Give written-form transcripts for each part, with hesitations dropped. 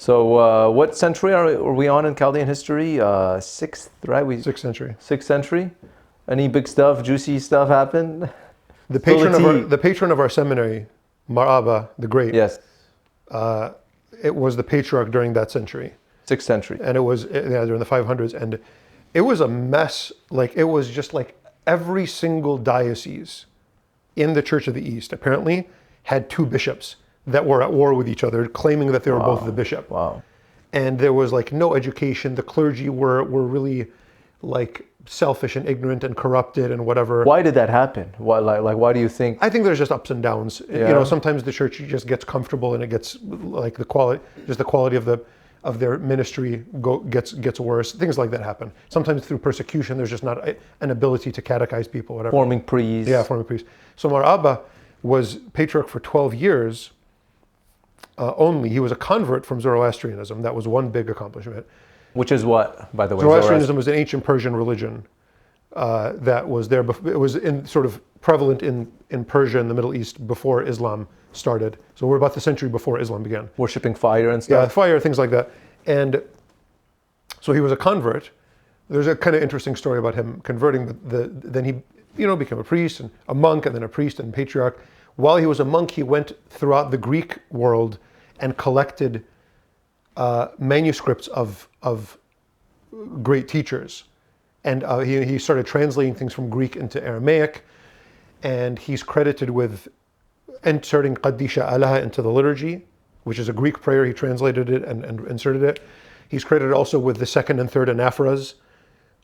So what century are we on in Chaldean history? Sixth, right? 6th century. 6th century. Any big stuff, juicy stuff happened? The patron of our seminary, Mar Abba the Great. Yes. It was the patriarch during that century. 6th century. And it was during the 500s, and it was a mess. Like, it was just like every single diocese in the Church of the East apparently had 2 bishops that were at war with each other, claiming that they were both the bishop. Wow. And there was like no education. The clergy were really like selfish and ignorant and corrupted and whatever. Why did that happen? Why do you think? I think there's just ups and downs. Yeah. You know, sometimes the church just gets comfortable and it gets like the quality of their ministry gets worse. Things like that happen. Sometimes through persecution, there's just not an ability to catechize people, whatever. Forming priests. Yeah, forming priests. So Mar Abba was patriarch for 12 years only. He was a convert from Zoroastrianism. That was one big accomplishment. Which is what, by the way? Zoroastrianism was an ancient Persian religion that was there. It was sort of prevalent in Persia and the Middle East before Islam started. So we're about the century before Islam began. Worshipping fire and stuff? Yeah, fire, things like that. And so he was a convert. There's a kind of interesting story about him converting. Then he, became a priest and a monk, and then a priest and patriarch. While he was a monk, he went throughout the Greek world and collected manuscripts of great teachers. And he started translating things from Greek into Aramaic. And he's credited with inserting Qaddisha Alaha into the liturgy, which is a Greek prayer. He translated it and inserted it. He's credited also with the 2nd and 3rd anaphoras.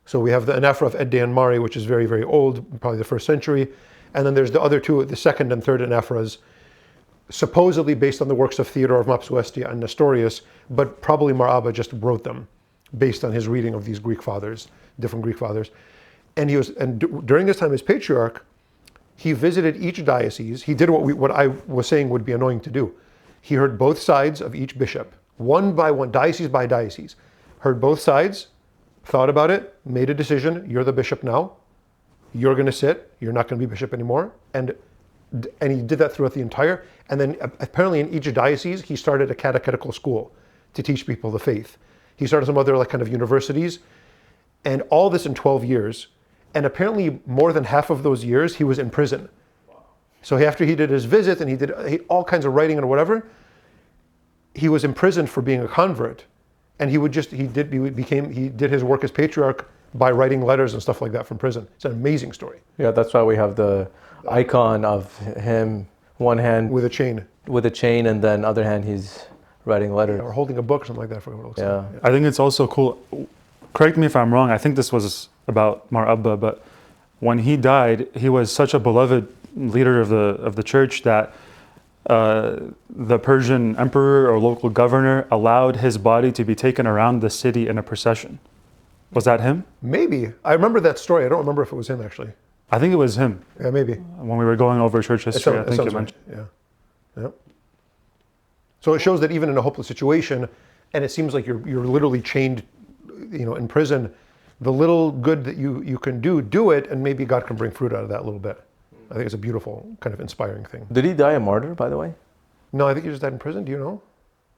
So we have the anaphora of Edde and Mari, which is very, very old, probably the 1st century. And then there's the other 2, the 2nd and 3rd anaphoras, supposedly based on the works of Theodore of Mopsuestia and Nestorius, but probably Mar Abba just wrote them based on his reading of these Greek fathers, different Greek fathers. And during this time as patriarch, he visited each diocese. He did what I was saying would be annoying to do. He heard both sides of each bishop, one by one, diocese by diocese. Heard both sides, thought about it, made a decision. You're the bishop now. You're going to sit. You're not going to be bishop anymore. And he did that throughout the entire. And then apparently in each diocese, he started a catechetical school to teach people the faith. He started some other kind of universities, and all this in 12 years. And apparently more than half of those years, he was in prison. So after he did his visit and he did all kinds of writing and whatever, he was imprisoned for being a convert. And he did his work as patriarch by writing letters and stuff like that from prison. It's an amazing story. Yeah, that's why we have the icon of him, one hand with a chain, and then other hand he's writing letters. Or holding a book or something like that for what it looks like. Yeah. I think it's also cool. Correct me if I'm wrong. I think this was about Mar Abba, but when he died, he was such a beloved leader of the church that the Persian emperor or local governor allowed his body to be taken around the city in a procession. Was that him? Maybe. I remember that story. I don't remember if it was him, actually. I think it was him. Yeah, maybe. When we were going over church history, I think you mentioned. Right. Yeah. So it shows that even in a hopeless situation, and it seems like you're literally chained, in prison, the little good that you can do it, and maybe God can bring fruit out of that a little bit. I think it's a beautiful, kind of inspiring thing. Did he die a martyr, by the way? No, I think he just died in prison. Do you know?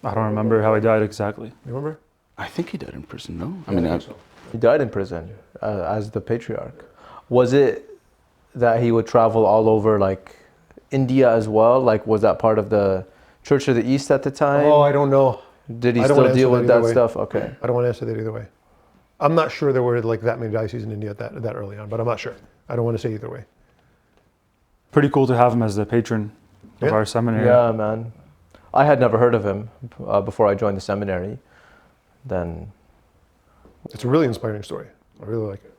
I don't remember how he died exactly. You remember? I think he died in prison, no? I think so. He died in prison as the patriarch. Was it that he would travel all over, like India as well? Like, was that part of the Church of the East at the time? Oh, I don't know. Did he still deal with that stuff? Okay. I don't want to answer that either way. I'm not sure there were like that many dioceses in India that early on, but I'm not sure. I don't want to say either way. Pretty cool to have him as the patron of our seminary. Yeah, man. I had never heard of him before I joined the seminary. Then it's a really inspiring story. I really like it.